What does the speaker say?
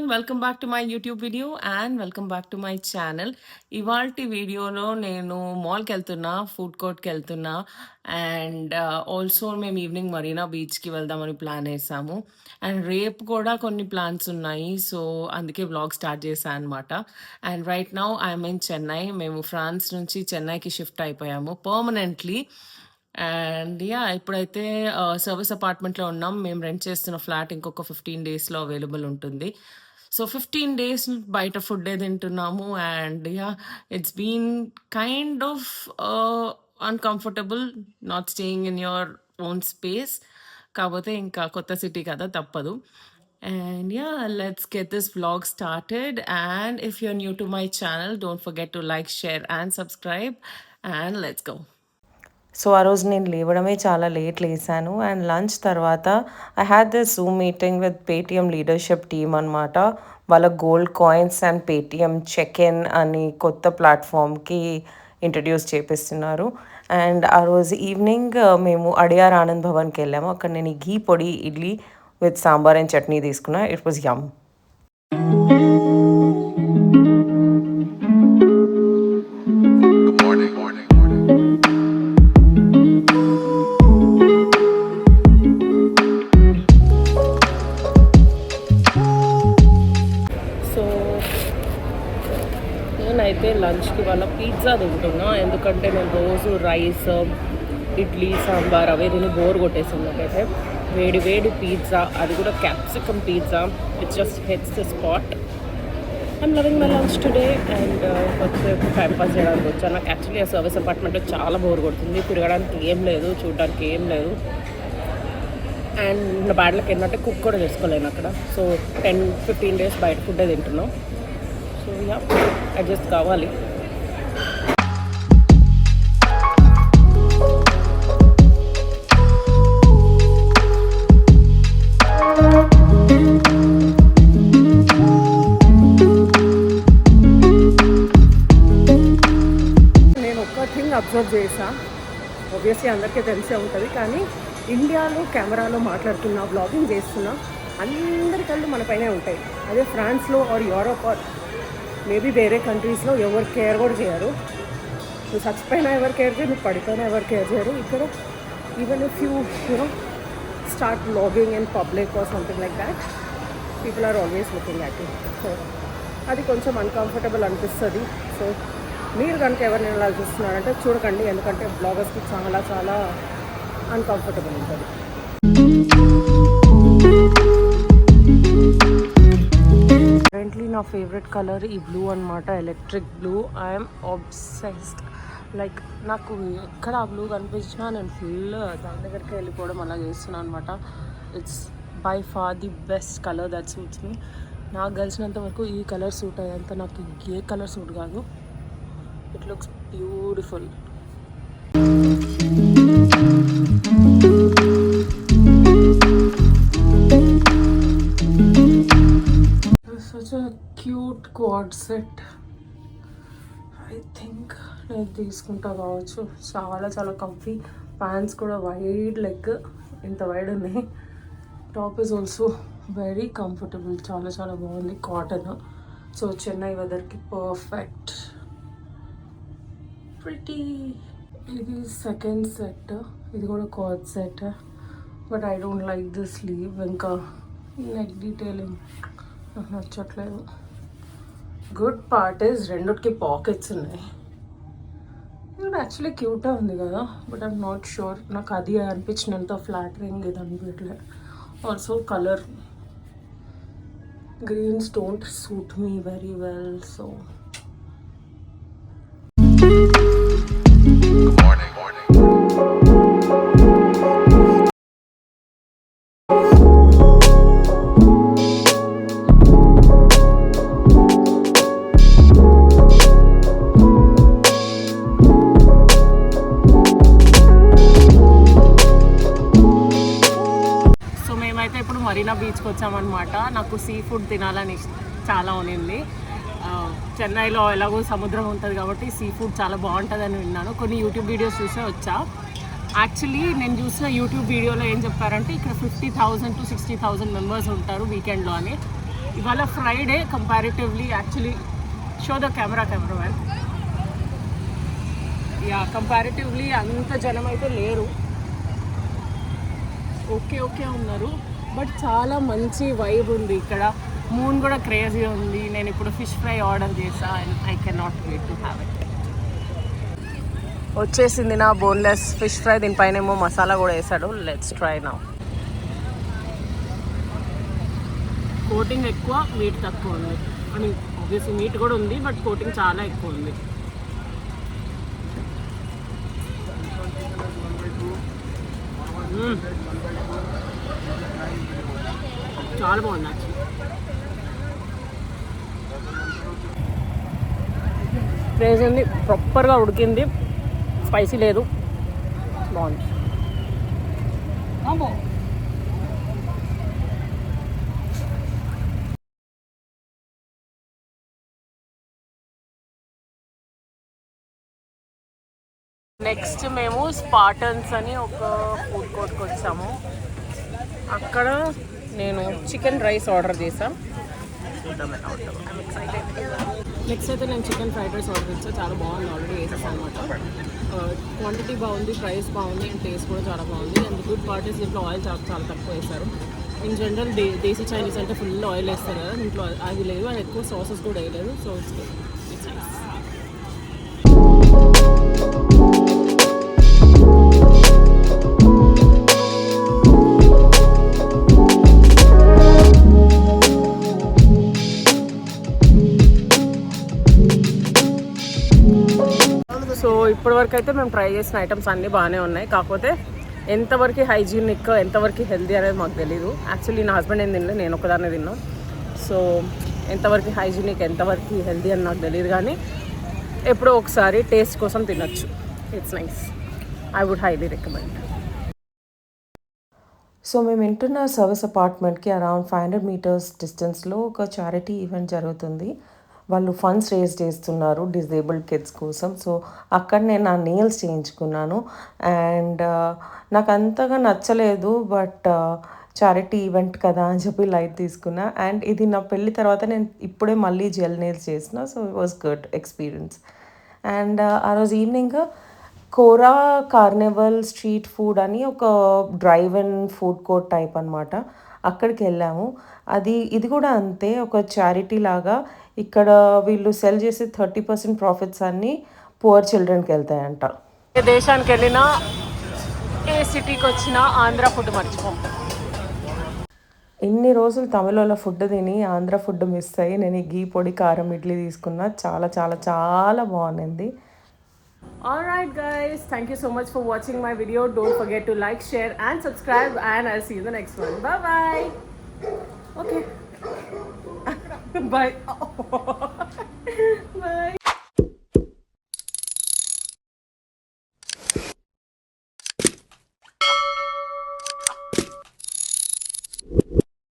everyone, welcome back to my YouTube video and welcome back to my channel. ఇవాల్టి వీడియోలో నేను మాల్కి వెళ్తున్నా, ఫుడ్ కోర్ట్కి వెళ్తున్నా అండ్ ఆల్సో మేము ఈవినింగ్ మరీనా బీచ్కి వెళ్దామని ప్లాన్ వేసాము. అండ్ రేపు కూడా కొన్ని ప్లాన్స్ ఉన్నాయి, సో అందుకే వ్లాగ్ స్టార్ట్ చేశాను అనమాట. And right now I'm in Chennai. మేము ఫ్రాన్స్ నుంచి చెన్నైకి షిఫ్ట్ అయిపోయాము పర్మనెంట్లీ. అండ్ ఇప్పుడైతే సర్వీస్ అపార్ట్మెంట్లో ఉన్నాం. మేము రెంట్ చేస్తున్న ఫ్లాట్ ఇంకొక 15 డేస్లో అవైలబుల్ ఉంటుంది. సో 15 డేస్ బయట ఫుడ్ తింటున్నాము. And it's been kind of uncomfortable not staying in your own space. కాకపోతే ఇంకా కొత్త సిటీ కదా, తప్పదు. And let's get this vlog started. And if you're new to my channel, don't forget to like, share and subscribe. And let's go. So ఆ రోజు నేను లేవడమే చాలా లేసాను. అండ్ లంచ్ తర్వాత I had this Zoom meeting with Paytm leadership team అనమాట. వాళ్ళ gold coins and Paytm check in అని కొత్త ప్లాట్ఫామ్కి ఇంట్రడ్యూస్ చేపిస్తున్నారు. అండ్ ఆ రోజు ఈవినింగ్ మేము అడియార్ ఆనంద్ భవన్కి వెళ్ళాము. అక్కడ నేను ఈ ఘీ పొడి ఇడ్లీ విత్ సాంబార్ అండ్ చట్నీ తీసుకున్నా. ఇట్ వాజ్ యమ్. నేనైతే లంచ్కి వాళ్ళ పిజ్జా తింటున్నా, ఎందుకంటే నేను రోజు రైస్ ఇడ్లీ సాంబార్ అవే తిని బోర్ కొట్టేసింది. నాకైతే వేడి వేడి పిజ్జా, అది కూడా capsicum pizza, it's just hits the spot. I'm loving my lunch today. And కొద్దిసేపు టైం పాస్ చేయడానికి వచ్చాను. నాకు యాక్చువల్లీ ఆ సర్వీస్ అపార్ట్మెంట్లో చాలా బోర్ కొడుతుంది. తిరగడానికి ఏం లేదు, చూడడానికి ఏం లేదు. అండ్ నా బ్యాడ్లకి ఏంటంటే కుక్ కూడా చేసుకోలేను అక్కడ. సో 10-15 డేస్ బయట ఫుడ్డే తింటున్నాం. సో అడ్జస్ట్ కావాలి. నేను ఒక్క థింగ్ అబ్జర్వ్ చేసా, ఆబ్వియస్లీ అందరికీ తెలిసే ఉంటుంది, కానీ ఇండియాలో కెమెరాలో మాట్లాడుతున్నా, బ్లాగింగ్ చేస్తున్నా అందరి కళ్ళు మన పైనే ఉంటాయి. అదే ఫ్రాన్స్లో ఆర్ యూరోప్ ఆర్ మేబీ వేరే కంట్రీస్లో ఎవరు కేర్ కూడా చేయరు. నువ్వు చచ్చిపోయినా ఎవరు కేర్ చేయరు, నువ్వు పడిపోయినా ఎవరు కేర్ చేయరు. ఇక్కడ even if you start blogging in public or something like that, people are always looking at you. So అది కొంచెం అన్కంఫర్టబుల్ అనిపిస్తుంది. సో మీరు కనుక ఎవరిని ఎలా చూస్తున్నారంటే చూడకండి, ఎందుకంటే బ్లాగర్స్కి చాలా చాలా అన్కంఫర్టబుల్ ఉంటుంది. కరెంట్లీ నా ఫేవరెట్ కలర్ ఈ బ్లూ అనమాట, electric blue. I'm obsessed. Like నాకు ఎక్కడ ఆ బ్లూ కనిపించినా నేను ఫుల్ దాని దగ్గరికి వెళ్ళిపోవడం అలా చేస్తున్నాను అనమాట. It's by far the best colour that suits me. నాకు కలిసినంత వరకు ఈ కలర్ సూట్ అయ్యేంత నాకు ఏ కలర్ సూట్ కాదు. It looks beautiful. Such a cute quad set. I think నేను తీసుకుంటా కావచ్చు. చాలా చాలా కంఫీ. ప్యాంట్స్ కూడా వైడ్ లెగ్, ఇంత వైడ్ ఉన్నాయి. Top is also very comfortable, చాలా చాలా బాగుంది, కాటన్. సో చెన్నై వెదర్కి పర్ఫెక్ట్. ప్రిటీ. ఇది సెకండ్ సెట్, ఇది కూడా quad set. But I don't like this sleeve, ఇంకా నెక్ డీటెయిలింగ్ నాకు నచ్చట్లేదు. గుడ్ పార్ట్ ఈజ్ రెండుకి పాకెట్స్ ఉన్నాయి. ఇది యాక్చువల్లీ క్యూట్గా ఉంది కదా, బట్ ఐమ్ నాట్ షూర్. నాకు అది అనిపించినంత ఫ్లాటరింగ్ ఇది అనిపించట్లేదు. Also colour greens don't suit me very well. So Marina బీచ్కి వచ్చామన్నమాట. నాకు సీ ఫుడ్ తినాలని చాలా ఉన్నింది. చెన్నైలో ఎలాగో సముద్రం ఉంటుంది కాబట్టి సీ ఫుడ్ చాలా బాగుంటుందని విన్నాను. కొన్ని యూట్యూబ్ వీడియోస్ చూసే వచ్చా. యాక్చువల్లీ నేను చూసిన యూట్యూబ్ వీడియోలో ఏం చెప్పారంటే ఇక్కడ 50,000 to 60,000 మెంబర్స్ ఉంటారు వీకెండ్లో అని. ఇవాళ Friday comparatively actually show the cameraman. Yeah, comparatively అంత జనం అయితే లేరు, ఓకే ఉన్నారు. బట్ చాలా మంచి వైబ్ ఉంది ఇక్కడ. మూన్ కూడా క్రేజీ ఉంది. నేను ఇప్పుడు ఫిష్ ఫ్రై ఆర్డర్ చేసా and I can not wait to have it. వచ్చేసింది నా బోన్లెస్ ఫిష్ ఫ్రై. దీనిపైన ఏమో మసాలా కూడా వేసాడు. Let's try now. కోటింగ్ ఎక్కువ, మీట్ తక్కువ ఉంది. అని ఆబ్వియస్లీ మీట్ కూడా ఉంది, బట్ కోటింగ్ చాలా ఎక్కువ ఉంది. చాలా బాగుంది యాక్చువల్లీ. క్రేజీ, ప్రాపర్గా ఉడికింది, స్పైసీ లేదు, బాగుంది. నెక్స్ట్ మేము స్పాటన్స్ అని ఒక ఫుడ్ కోర్ట్కి వచ్చాము. అక్కడ నేను చికెన్ రైస్ ఆర్డర్ చేసాను. నెక్స్ట్ అయితే నేను చికెన్ ఫ్రైడ్ రైస్ ఆర్డర్ చేసాను. చాలా బాగుంది, ఆల్రెడీ వేసేసాను అనమాట. క్వాంటిటీ బాగుంది, ప్రైస్ బాగుంది, అండ్ టేస్ట్ కూడా చాలా బాగుంది. అండ్ గుడ్ పార్ట్ ఇస్ దీంట్లో ఆయిల్ చాలా తక్కువ వేస్తారు. ఇన్ జనరల్ దేశీ చైనీస్ అంటే ఫుల్ ఆయిల్ వేస్తారు కదా, దీంట్లో అది లేదు. అండ్ ఎక్కువ సాసెస్ కూడా వేయలేదు. So it's nice. సో ఇప్పటివరకు అయితే మేము ట్రై చేసిన ఐటమ్స్ అన్నీ బాగానే ఉన్నాయి. కాకపోతే ఎంతవరకు హైజీనిక్, ఎంతవరకు హెల్దీ అనేది మాకు తెలీదు. యాక్చువల్లీ నా హస్బెండ్ ఏం తినలేదు, నేను ఒకదాన్నే తిన్నాను. సో ఎంతవరకు హైజీనిక్, ఎంతవరకు హెల్దీ అని నాకు తెలియదు. కానీ ఎప్పుడో ఒకసారి టేస్ట్ కోసం తినచ్చు. It's nice. I would highly recommend. So మేము వింటున్న సర్వీస్ అపార్ట్మెంట్కి అరౌండ్ 500 మీటర్స్ డిస్టెన్స్లో ఒక చారిటీ ఈవెంట్ జరుగుతుంది. వాళ్ళు ఫండ్స్ రేజ్ చేస్తున్నారు డిజేబుల్డ్ కిడ్స్ కోసం. సో అక్కడ నేను నా నెయిల్స్ చేయించుకున్నాను. అండ్ నాకు అంతగా నచ్చలేదు, బట్ చారిటీ ఈవెంట్ కదా అని చెప్పి లైట్ తీసుకున్నా. అండ్ ఇది నా పెళ్ళి తర్వాత నేను ఇప్పుడే మళ్ళీ జెల్ నెయిల్స్ చేసిన. So it was good experience. And ఆ రోజు ఈవినింగ్ కోరా కార్నివల్ స్ట్రీట్ ఫుడ్ అని ఒక drive in food court type అనమాట. అక్కడికి వెళ్ళాము. ఇది కూడా అంతే, ఒక చారిటీ లాగా. ఇక్కడ వీళ్ళు సెల్ చేసే 30% ప్రాఫిట్స్ అన్నీ పువర్ చిల్డ్రన్కి వెళ్తాయంట. ఏ దేశానికి వెళ్ళినా, ఏ సిటీకి వచ్చినా ఆంధ్ర ఫుడ్ మర్చిపోం. ఇన్ని రోజులు తమిళలో ఫుడ్ తిని ఆంధ్ర ఫుడ్ మిస్ అయ్యి నేను ఈ గీ పొడి కారం ఇడ్లీ తీసుకున్నా. చాలా చాలా చాలా బాగుంది. Alright guys, thank you so much for watching my video. Don't forget to like, share and subscribe, and I'll see you in the next one. Bye bye. Okay. Bye.